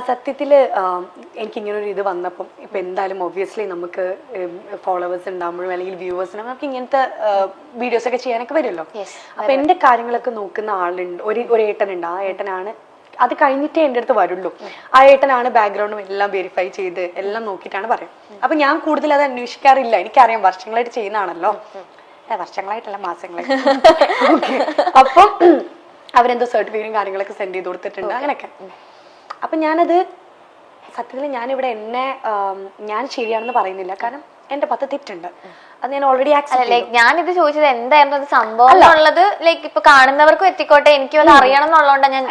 സത്യത്തില് എനിക്കിങ്ങനൊരു ഇത് വന്നപ്പം ഇപ്പം എന്തായാലും ഒബ്വിയസ്ലി നമുക്ക് ഫോളോവേഴ്സ് ഉണ്ടാകുമ്പോഴും അല്ലെങ്കിൽ വ്യൂവേഴ്സിനും നമുക്ക് ഇങ്ങനത്തെ വീഡിയോസ് ഒക്കെ ചെയ്യാനൊക്കെ വരുമല്ലോ. അപ്പൊ എന്റെ കാര്യങ്ങളൊക്കെ നോക്കുന്ന ആളുണ്ട്, ഒരു ഏട്ടനുണ്ട്. ആ ഏട്ടനാണ് അത് കഴിഞ്ഞിട്ടേ എൻ്റെ അടുത്ത് വരുള്ളൂ. ആ ഏട്ടനാണ് ബാക്ക്ഗ്രൗണ്ടും എല്ലാം വെരിഫൈ ചെയ്ത് എല്ലാം നോക്കിയിട്ടാണ് പറയാം. അപ്പൊ ഞാൻ കൂടുതൽ അത് അന്വേഷിക്കാറില്ല. എനിക്കറിയാം വർഷങ്ങളായിട്ട് ചെയ്യുന്നതാണല്ലോ. വർഷങ്ങളായിട്ടല്ല, മാസങ്ങളായിട്ട്. ഓക്കെ. അപ്പം അവരെന്തോ സർട്ടിഫിക്കറ്റും കാര്യങ്ങളൊക്കെ സെൻഡ് ചെയ്ത് കൊടുത്തിട്ടുണ്ട് അങ്ങനെയൊക്കെ. അപ്പൊ ഞാനത് സത്യത്തിൽ ഞാനിവിടെ ഞാൻ ശരിയാണെന്ന് പറയുന്നില്ല. കാരണം എന്റെ 10 തെറ്റുണ്ട്. അത് ഞാൻ ഓൾറെഡി ഞാനിത് ചോദിച്ചത് എന്തായിരുന്നു അത് സംഭവം എന്നുള്ളത്. ലൈക്ക് ഇപ്പൊ കാണുന്നവർക്ക് എത്തിക്കോട്ടെ, എനിക്കും അത് അറിയണം എന്നുള്ളതുകൊണ്ടാണ് ഞാൻ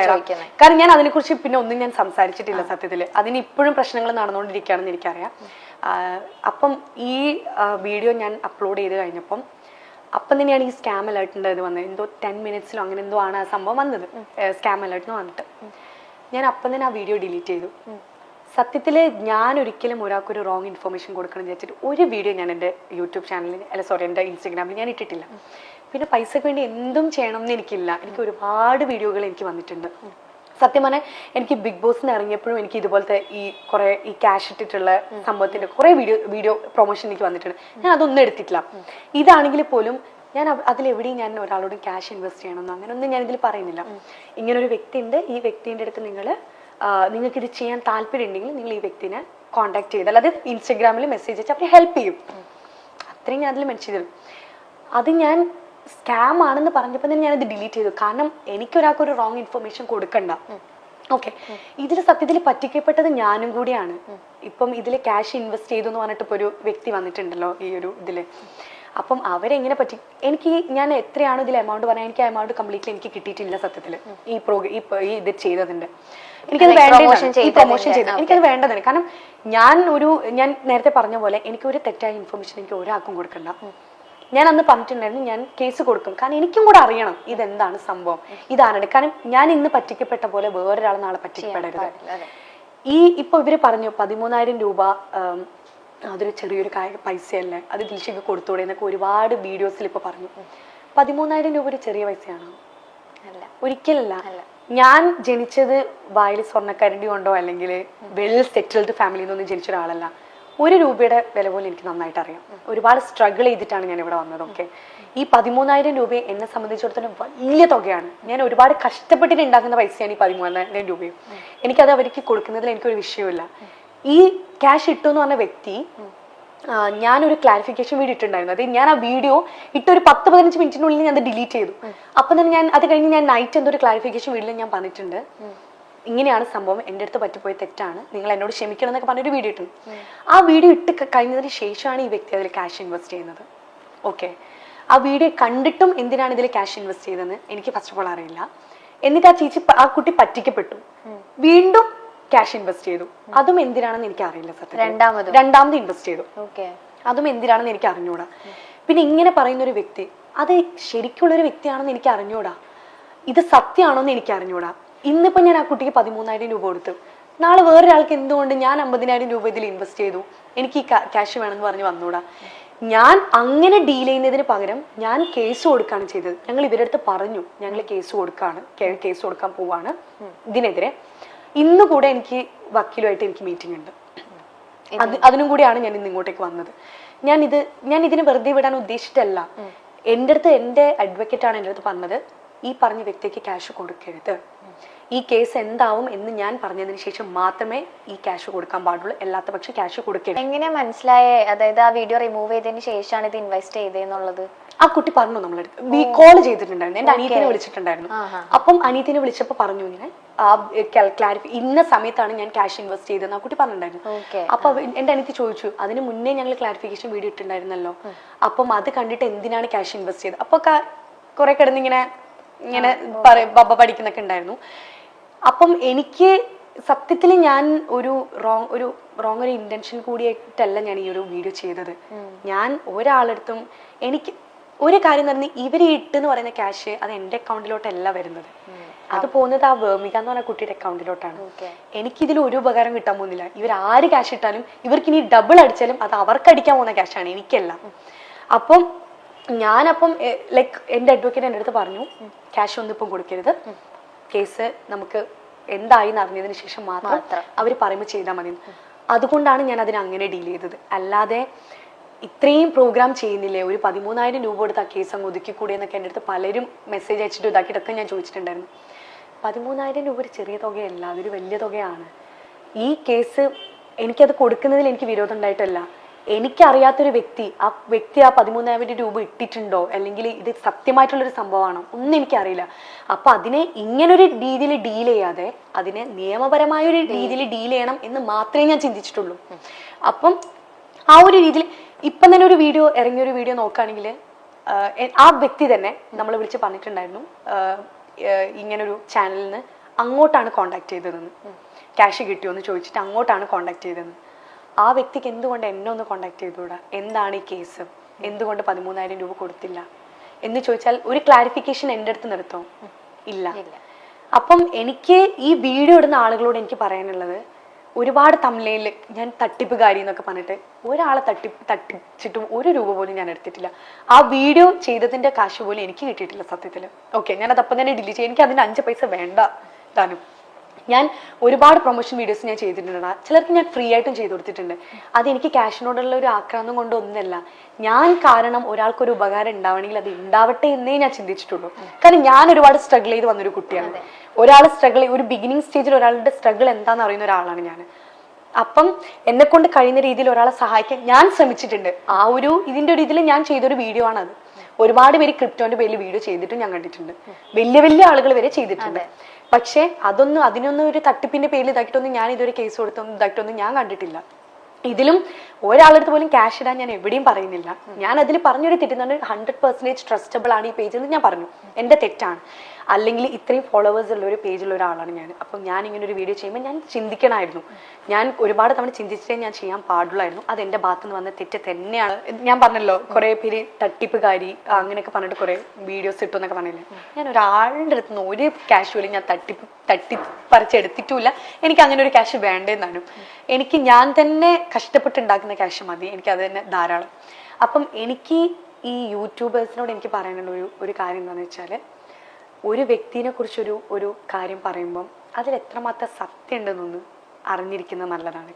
ചോദിക്കുന്നത്. കാരണം ഞാൻ അതിനെക്കുറിച്ച് പിന്നെ ഒന്നും ഞാൻ സംസാരിച്ചിട്ടില്ല സത്യത്തില്. അതിന് ഇപ്പോഴും പ്രശ്നങ്ങൾ നടന്നുകൊണ്ടിരിക്കുകയാണെന്ന് എനിക്കറിയാം. അപ്പം ഈ വീഡിയോ ഞാൻ അപ്ലോഡ് ചെയ്ത് കഴിഞ്ഞപ്പം അപ്പം തന്നെയാണ് ഈ സ്കാം അലേർട്ടിൻ്റെ ഇത് വന്നത്. എന്തോ 10 മിനിറ്റ്സിലോ അങ്ങനെ എന്തോ ആണ് ആ സംഭവം വന്നത്, സ്കാം അലേർട്ടിന് വന്നിട്ട്. ഞാൻ അപ്പം തന്നെ ആ വീഡിയോ ഡിലീറ്റ് ചെയ്തു. സത്യത്തിൽ ഞാൻ ഒരിക്കലും ഒരാൾക്കൊരു റോങ് ഇൻഫർമേഷൻ കൊടുക്കണം എന്ന് വെച്ചിട്ട് ഒരു വീഡിയോ ഞാൻ എൻ്റെ യൂട്യൂബ് ചാനലിൽ എൻ്റെ ഇൻസ്റ്റാഗ്രാമിൽ ഞാൻ ഇട്ടിട്ടില്ല. പിന്നെ പൈസക്ക് വേണ്ടി എന്തും ചെയ്യണം എന്ന് എനിക്കില്ല. എനിക്ക് ഒരുപാട് വീഡിയോകൾ എനിക്ക് വന്നിട്ടുണ്ട്. സത്യം പറഞ്ഞാൽ എനിക്ക് ബിഗ് ബോസിന് ഇറങ്ങിയപ്പോഴും എനിക്ക് ഇതുപോലത്തെ ഈ ക്യാഷ് ഇട്ടിട്ടുള്ള സംഭവത്തിന്റെ കുറെ വീഡിയോ പ്രൊമോഷൻ എനിക്ക് വന്നിട്ടുണ്ട്. ഞാൻ അതൊന്നും എടുത്തിട്ടില്ല. ഇതാണെങ്കിൽ പോലും ഞാൻ അതിലെവിടെയും ഞാൻ ഒരാളോട് ക്യാഷ് ഇൻവെസ്റ്റ് ചെയ്യണമെന്നോ അങ്ങനെയൊന്നും ഞാൻ ഇതിൽ പറയുന്നില്ല. ഇങ്ങനൊരു വ്യക്തി ഉണ്ട്, ഈ വ്യക്തിൻ്റെ അടുത്ത് നിങ്ങൾക്ക് ഇത് ചെയ്യാൻ താല്പര്യം ഉണ്ടെങ്കിൽ നിങ്ങൾ ഈ വ്യക്തിനെ കോൺടാക്ട് ചെയ്താൽ, അത് ഇൻസ്റ്റഗ്രാമിൽ മെസ്സേജ് അയച്ചാൽ അവർ ഹെൽപ്പ് ചെയ്യും. അത്രയും ഞാൻ അതിൽ മെൻഷൻ ചെയ്തു. അത് ഞാൻ സ്കാം ആണെന്ന് പറഞ്ഞപ്പോൾ തന്നെ ഞാനത് ഡിലീറ്റ് ചെയ്തു. കാരണം എനിക്കൊരാൾക്കൊരു റോങ് ഇൻഫർമേഷൻ കൊടുക്കണ്ട. ഓക്കെ. ഇതിൽ സത്യത്തിൽ പറ്റിക്കപ്പെട്ടത് ഞാനും കൂടിയാണ്. ഇപ്പം ഇതിൽ ക്യാഷ് ഇൻവെസ്റ്റ് ചെയ്തു എന്ന് പറഞ്ഞിട്ട് ഇപ്പോൾ ഒരു വ്യക്തി വന്നിട്ടുണ്ടല്ലോ ഈ ഒരു ഇതില്. അപ്പം അവരെങ്ങനെ ഞാൻ എത്രയാണോ ഇതിൽ എമൗണ്ട് പറഞ്ഞാൽ എനിക്ക് ആ എമൗണ്ട് കംപ്ലീറ്റ്ലി എനിക്ക് കിട്ടിയിട്ടില്ല സത്യത്തിൽ. ഈ ഇത് ചെയ്തതിന്റെ എനിക്കത് പ്രൊമോഷൻ ചെയ്ത് എനിക്കത് വേണ്ടതാണ്. കാരണം ഞാൻ നേരത്തെ പറഞ്ഞ പോലെ എനിക്കൊരു തെറ്റായ ഇൻഫർമേഷൻ എനിക്ക് ഒരാൾക്കും കൊടുക്കണ്ട. ഞാൻ അന്ന് പറഞ്ഞിട്ടുണ്ടായിരുന്നു ഞാൻ കേസ് കൊടുക്കും. കാരണം എനിക്കും കൂടെ അറിയണം ഇതെന്താണ് സംഭവം, ഇതാണ്. കാരണം ഞാൻ ഇന്ന് പറ്റിക്കപ്പെട്ട പോലെ വേറൊരാൾ നാളെ പറ്റിക്കപ്പെടരുത്. ഇപ്പൊ ഇവര് പറഞ്ഞു 13,000 രൂപ അതൊരു ചെറിയൊരു പൈസയല്ലേ, അത് ദിൽഷയ്ക്ക് കൊടുത്തൂടെ എന്നൊക്കെ ഒരുപാട് വീഡിയോസിൽ ഇപ്പൊ പറഞ്ഞു. 13,000 രൂപ ഒരു ചെറിയ പൈസയാണോ? അല്ല, ഒരിക്കലല്ല. ഞാൻ ജനിച്ചത് വായിൽ സ്വർണ്ണക്കരണ്ടി കൊണ്ടോ അല്ലെങ്കിൽ വെൽ സെറ്റിൽഡ് ഫാമിലിയിൽ നിന്നൊന്നും ജനിച്ച ഒരാളല്ല. 1 രൂപയുടെ വില പോലും എനിക്ക് നന്നായിട്ട് അറിയാം. ഒരുപാട് സ്ട്രഗിൾ ചെയ്തിട്ടാണ് ഞാൻ ഇവിടെ വന്നത്. ഓക്കെ. ഈ 13,000 രൂപ എന്നെ സംബന്ധിച്ചിടത്തോളം വലിയ തുകയാണ്. ഞാൻ ഒരുപാട് കഷ്ടപ്പെട്ടിട്ട് ഉണ്ടാക്കുന്ന പൈസയാണ് ഈ 13,000 രൂപയും. എനിക്കത് അവർക്ക് കൊടുക്കുന്നതിൽ എനിക്കൊരു വിഷയമില്ല. ഈ ക്യാഷ് ഇട്ടു എന്ന് പറഞ്ഞ വ്യക്തി ഞാനൊരു ക്ലാരിഫിക്കേഷൻ വീഡിയോ ഇട്ടുണ്ടായിരുന്നു. അത് ഞാൻ ആ വീഡിയോ ഇട്ടൊരു 10-15 മിനിറ്റിനുള്ളിൽ ഞാൻ അത് ഡിലീറ്റ് ചെയ്തു. അപ്പം തന്നെ അത് കഴിഞ്ഞ് ഞാൻ നൈറ്റ് എന്തോ ഒരു ക്ലാരിഫിക്കേഷൻ വീഡിയോയിൽ ഞാൻ പറഞ്ഞിട്ടുണ്ട്, ഇങ്ങനെയാണ് സംഭവം, എൻ്റെ അടുത്ത് പറ്റിപ്പോയി തെറ്റാണ്, നിങ്ങൾ എന്നോട് ക്ഷമിക്കണം എന്നൊക്കെ പറഞ്ഞൊരു വീഡിയോ ഇട്ടു. ആ വീഡിയോ ഇട്ട് കഴിഞ്ഞതിന് ശേഷമാണ് ഈ വ്യക്തി അതിൽ ക്യാഷ് ഇൻവെസ്റ്റ് ചെയ്യുന്നത്. ഓക്കെ. ആ വീഡിയോ കണ്ടിട്ടും എന്തിനാണ് ഇതിൽ ക്യാഷ് ഇൻവെസ്റ്റ് ചെയ്തതെന്ന് എനിക്ക് ഫസ്റ്റ് ഓഫ് ഓൾ അറിയില്ല. എന്നിട്ട് ആ കുട്ടി പറ്റിക്കപ്പെട്ടു, വീണ്ടും ക്യാഷ് ഇൻവെസ്റ്റ് ചെയ്തു. അതും എന്തിനാണെന്ന് എനിക്ക് അറിയില്ല സത്യം. രണ്ടാമത് ഇൻവെസ്റ്റ് ചെയ്തു. അതും എന്തിനാണെന്ന് എനിക്ക് അറിഞ്ഞൂടാ. പിന്നെ ഇങ്ങനെ പറയുന്ന ഒരു വ്യക്തി അത് ശരിക്കുള്ളൊരു വ്യക്തിയാണെന്ന് എനിക്ക് അറിഞ്ഞൂടാ. ഇത് സത്യമാണോന്ന് എനിക്ക് അറിഞ്ഞൂടാ. ഇന്നിപ്പോ ഞാൻ ആ കുട്ടിക്ക് 13,000 രൂപ കൊടുത്തു. നാളെ വേറൊരാൾക്ക് എന്തുകൊണ്ട് ഞാൻ 50,000 രൂപ ഇതിൽ ഇൻവെസ്റ്റ് ചെയ്തു, എനിക്ക് ഈ ക്യാഷ് വേണമെന്ന് പറഞ്ഞ് വന്നൂടാ? ഞാൻ അങ്ങനെ ഡീൽ ചെയ്യുന്നതിന് പകരം ഞാൻ കേസ് കൊടുക്കുകയാണ് ചെയ്തത്. ഞങ്ങൾ ഇവരുടെ അടുത്ത് പറഞ്ഞു ഞങ്ങൾ കേസ് കൊടുക്കാൻ പോവാണ് ഇതിനെതിരെ. ഇന്ന് കൂടെ എനിക്ക് വക്കീലുമായിട്ട് എനിക്ക് മീറ്റിംഗ് ഉണ്ട്. അതിനും കൂടിയാണ് ഞാൻ ഇന്ന് ഇങ്ങോട്ടേക്ക് വന്നത്. ഞാൻ ഇതിനെ വെറുതെ വിടാൻ ഉദ്ദേശിച്ചിട്ടല്ല. എൻ്റെ അഡ്വക്കേറ്റ് ആണ് എൻ്റെ അടുത്ത് പറഞ്ഞത്, ഈ പറഞ്ഞ വ്യക്തിക്ക് ക്യാഷ് കൊടുക്കരുത്, ഈ കേസ് എന്താവും എന്ന് ഞാൻ പറഞ്ഞതിന് ശേഷം മാത്രമേ ഈ ക്യാഷ് കൊടുക്കാൻ പാടുള്ളൂ, അല്ലാത്ത പക്ഷെ ക്യാഷ് കൊടുക്കരുത്. എങ്ങനെ മനസ്സിലായേ? അതായത് ആ വീഡിയോ റിമൂവ് ചെയ്തതിന് ശേഷമാണ് ഇത് ഇൻവെസ്റ്റ് ചെയ്തതെന്നുള്ളത് ആ കുട്ടി പറഞ്ഞു. നമ്മളെടുത്ത് കോൾ ചെയ്തിട്ടുണ്ടായിരുന്നു, എന്റെ അനിയത്തിനെ വിളിച്ചിട്ടുണ്ടായിരുന്നു. അപ്പം അനിയത്തിനെ വിളിച്ചപ്പോ പറഞ്ഞു ഇങ്ങനെ ഇന്ന സമയത്താണ് ഞാൻ ക്യാഷ് ഇൻവെസ്റ്റ് ചെയ്തതെന്ന് ആ കുട്ടി പറഞ്ഞിട്ടുണ്ടായിരുന്നു. അപ്പൊ എന്റെ അനിയത്തി ചോദിച്ചു, അതിന് മുന്നേ ഞങ്ങൾ ക്ലാരിഫിക്കേഷൻ വീഡിയോ ഇട്ടുണ്ടായിരുന്നല്ലോ, അപ്പം അത് കണ്ടിട്ട് എന്തിനാണ് ക്യാഷ് ഇൻവെസ്റ്റ് ചെയ്തത്? അപ്പൊ കുറെ കിടന്നിങ്ങനെ ബബ്ബ പഠിക്കുന്നൊക്കെ ഉണ്ടായിരുന്നു. അപ്പം എനിക്ക് സത്യത്തിൽ ഞാൻ ഒരു റോങ് ഇന്റൻഷൻ കൂടിയായിട്ടല്ല ഞാൻ ഈ ഒരു വീഡിയോ ചെയ്തത്. ഞാൻ ഒരാളടുത്തും എനിക്ക് ഒരു കാര്യം തന്നെ, ഇവര് ഇട്ടെന്ന് പറയുന്ന ക്യാഷ് അത് എന്റെ അക്കൗണ്ടിലോട്ടല്ല വരുന്നത്, അത് പോകുന്നത് ആ വേമിക എന്ന് പറഞ്ഞ കുട്ടിയുടെ അക്കൗണ്ടിലോട്ടാണ്. എനിക്കിതിൽ ഒരു ഉപകാരം കിട്ടാൻ പോകുന്നില്ല. ഇവർ ആര് ക്യാഷ് ഇട്ടാലും ഇവർക്ക് ഇനി ഡബിൾ അടിച്ചാലും അത് അവർക്ക് അടിക്കാൻ പോകുന്ന ക്യാഷാണ്, എനിക്കല്ല. അപ്പം ലൈക്ക് എന്റെ അഡ്വക്കേറ്റ് എൻ്റെ അടുത്ത് പറഞ്ഞു, ക്യാഷ് ഒന്നും ഇപ്പം കൊടുക്കരുത്, കേസ് നമുക്ക് എന്തായി എന്ന് അറിഞ്ഞതിന് ശേഷം മാത്രം അവർ പറയുമ്പോൾ ചെയ്താൽ മതി. അതുകൊണ്ടാണ് ഞാൻ അതിനെ അങ്ങനെ ഡീൽ ചെയ്തത്. അല്ലാതെ ഇത്രയും പ്രോഗ്രാം ചെയ്യുന്നില്ലേ, ഒരു 13,000 രൂപ കൊടുത്ത് ആ കേസ് അങ്ങ് ഒതുക്കിക്കൂടെ എന്നൊക്കെ എൻ്റെ അടുത്ത് പലരും മെസ്സേജ് അയച്ചിട്ട് ഇതാക്കിയിട്ടൊക്കെ ഞാൻ ചോദിച്ചിട്ടുണ്ടായിരുന്നു. 13,000 രൂപ ഒരു ചെറിയ തുകയല്ല, അതൊരു വലിയ തുകയാണ്. ഈ കേസ് എനിക്കത് കൊടുക്കുന്നതിൽ എനിക്ക് വിരോധം ഉണ്ടായിട്ടല്ല. എനിക്കറിയാത്തൊരു വ്യക്തി ആ 13,000 രൂപ ഇട്ടിട്ടുണ്ടോ, അല്ലെങ്കിൽ ഇത് സത്യമായിട്ടുള്ളൊരു സംഭവമാണോ ഒന്നും എനിക്കറിയില്ല. അപ്പൊ അതിനെ ഇങ്ങനൊരു രീതിയിൽ ഡീൽ ചെയ്യാതെ അതിനെ നിയമപരമായൊരു രീതിയിൽ ഡീൽ ചെയ്യണം എന്ന് മാത്രമേ ഞാൻ ചിന്തിച്ചിട്ടുള്ളൂ. അപ്പം ആ ഒരു രീതിയിൽ ഇപ്പം തന്നെ ഒരു വീഡിയോ ഇറങ്ങിയൊരു വീഡിയോ നോക്കുകയാണെങ്കിൽ ആ വ്യക്തി തന്നെ നമ്മൾ വിളിച്ച് പറഞ്ഞിട്ടുണ്ടായിരുന്നു, ഇങ്ങനൊരു ചാനലിൽ നിന്ന് അങ്ങോട്ടാണ് കോണ്ടാക്ട് ചെയ്തതെന്ന്, ക്യാഷ് കിട്ടിയോ എന്ന് ചോദിച്ചിട്ട് അങ്ങോട്ടാണ് കോണ്ടാക്ട് ചെയ്തതെന്ന്. ആ വ്യക്തിക്ക് എന്തുകൊണ്ട് എന്നെ ഒന്ന് കോണ്ടാക്ട് ചെയ്തുകൂടാ, എന്താണ് ഈ കേസ്, എന്തുകൊണ്ട് 13,000 രൂപ കൊടുത്തില്ല എന്ന് ചോദിച്ചാൽ ഒരു ക്ലാരിഫിക്കേഷൻ എൻ്റെ അടുത്ത് നിർത്തോ? ഇല്ല. അപ്പം എനിക്ക് ഈ വീഡിയോ ഇടുന്ന ആളുകളോട് എനിക്ക് പറയാനുള്ളത്, ഒരുപാട് തമിഴിൽ ഞാൻ തട്ടിപ്പുകാരി എന്നൊക്കെ പറഞ്ഞിട്ട് ഒരാളെ തട്ടിച്ചിട്ടും 1 രൂപ പോലും ഞാൻ എടുത്തിട്ടില്ല. ആ വീഡിയോ ചെയ്തതിന്റെ കാശ് പോലും എനിക്ക് കിട്ടിയിട്ടില്ല സത്യത്തിൽ. ഓക്കെ, ഞാനത് അപ്പം തന്നെ ഡിലീറ്റ് ചെയ്യും. എനിക്ക് അതിന്റെ 5 പൈസ വേണ്ട താനും. ഞാൻ ഒരുപാട് പ്രൊമോഷൻ വീഡിയോസ് ഞാൻ ചെയ്തിട്ടുണ്ട്, ചിലർക്ക് ഞാൻ ഫ്രീ ആയിട്ടും ചെയ്തു കൊടുത്തിട്ടുണ്ട്. അത് എനിക്ക് ക്യാഷിനോടുള്ള ഒരു ആക്രാന്തം കൊണ്ട് ഒന്നല്ല, ഞാൻ കാരണം ഒരാൾക്കൊരു ഉപകാരം ഉണ്ടാവണമെങ്കിൽ അത് ഉണ്ടാവട്ടെ എന്നേ ഞാൻ ചിന്തിച്ചിട്ടുള്ളൂ. കാരണം ഞാൻ ഒരുപാട് സ്ട്രഗിൾ ചെയ്ത് വന്നൊരു കുട്ടിയാണ്. ഒരാൾ സ്ട്രഗിൾ, ഒരു ബിഗിനിങ് സ്റ്റേജിൽ ഒരാളുടെ സ്ട്രഗിൾ എന്താണെന്ന് അറിയുന്ന ഒരാളാണ് ഞാൻ. അപ്പം എന്നെ കൊണ്ട് കഴിയുന്ന രീതിയിൽ ഒരാളെ സഹായിക്കാൻ ഞാൻ ശ്രമിച്ചിട്ടുണ്ട്. ആ ഒരു ഇതിന്റെ ഒരു ഇതിൽ ഞാൻ ചെയ്തൊരു വീഡിയോ ആണ് അത്. ഒരുപാട് പേര് ക്രിപ്റ്റോന്റെ പേരിൽ വീഡിയോ ചെയ്തിട്ടും ഞാൻ കണ്ടിട്ടുണ്ട്, വലിയ വലിയ ആളുകൾ വരെ ചെയ്തിട്ടുണ്ട്. പക്ഷെ അതിനൊന്നും ഒരു തട്ടിപ്പിന്റെ പേരിൽ ഇതാക്കിയിട്ടൊന്നും ഞാൻ ഇതുവരെ കേസ് കൊടുത്തൊന്നും ഇതാക്കിയിട്ടൊന്നും ഞാൻ കണ്ടിട്ടില്ല. ഇതിലും ഒരാളടുത്ത് പോലും ക്യാഷ് ഇടാൻ ഞാൻ എവിടെയും പറയുന്നില്ല. ഞാൻ അതിൽ പറഞ്ഞൊരു തെറ്റുന്നുണ്ട്, 100% ട്രസ്റ്റബിൾ ആണ് ഈ പേജ് എന്ന് ഞാൻ പറഞ്ഞു. എൻ്റെ തെറ്റാണ്. അല്ലെങ്കിൽ ഇത്രയും ഫോളോവേഴ്സ് ഉള്ള ഒരു പേജുള്ള ഒരാളാണ് ഞാൻ. അപ്പം ഞാൻ ഇങ്ങനെ ഒരു വീഡിയോ ചെയ്യുമ്പോൾ ഞാൻ ചിന്തിക്കണമായിരുന്നു. ഞാൻ ഒരുപാട് തവണ ചിന്തിച്ചിട്ടേ ഞാൻ ചെയ്യാൻ പാടുള്ളായിരുന്നു. അത് എൻ്റെ ഭാഗത്ത് നിന്ന് വന്ന തെറ്റ് തന്നെയാണ്. ഞാൻ പറഞ്ഞല്ലോ, കുറെ പേര് തട്ടിപ്പുകാരി അങ്ങനെയൊക്കെ പറഞ്ഞിട്ട് കുറെ വീഡിയോസ് ഇട്ടു എന്നൊക്കെ പറഞ്ഞില്ലേ. ഞാൻ ഒരാളുടെ അടുത്ത് നിന്ന് ഒരു ക്യാഷ് പോലും ഞാൻ തട്ടിപ്പറിച്ചെടുത്തിട്ടുമില്ല. എനിക്ക് അങ്ങനെ ഒരു ക്യാഷ് വേണ്ടെന്നാണ്. എനിക്ക് ഞാൻ തന്നെ കഷ്ടപ്പെട്ടുണ്ടാക്കുന്ന ക്യാഷ് മതി, എനിക്ക് അത് തന്നെ ധാരാളം. അപ്പം എനിക്ക് ഈ യൂട്യൂബേഴ്സിനോട് എനിക്ക് പറയാനുള്ള ഒരു കാര്യം എന്താണെന്ന് വെച്ചാൽ, ഒരു വ്യക്തിനെ കുറിച്ചൊരു കാര്യം പറയുമ്പം അതിൽ എത്രമാത്രം സത്യം ഉണ്ടെന്നൊന്ന് അറിഞ്ഞിരിക്കുന്നത് നല്ലതാണ്.